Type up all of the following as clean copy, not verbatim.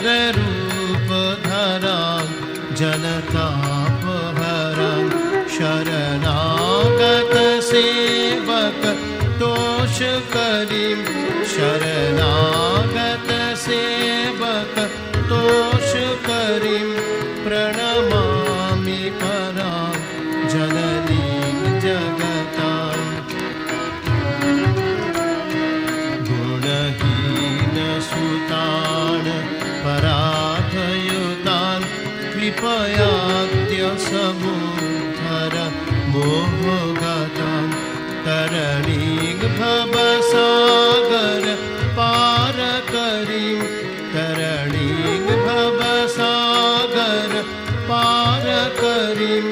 नररूपधरां जनतापहरां शरणागतसेवक तोषकरीं शरणागतसेवक तोषकरीं प्रणमामि परां जननीं जगताम् गुणहीनसुतान् पराधयुतान् कृपयाद्य समुद्धर मोहगतान् तरणीं भवसागर पारकरीं तरणीं भवसागर पारकरीं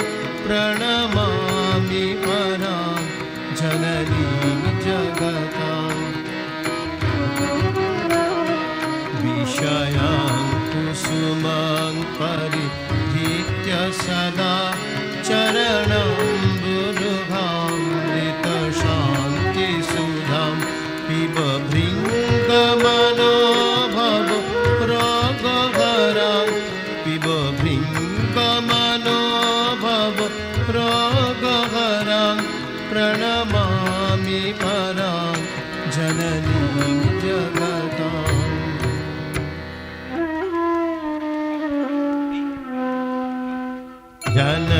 प्रणमामि परां जननीं जगताम् विषयां कुसुमां परिधीत्य सदा चरणाम्बुरुहामृतशान्तिसुधां पिब भृङ्गमनोभव रोगहरां पिब भृङ्गमनोभव रोगहरां प्रणमामि परां जननीं जगताम् जन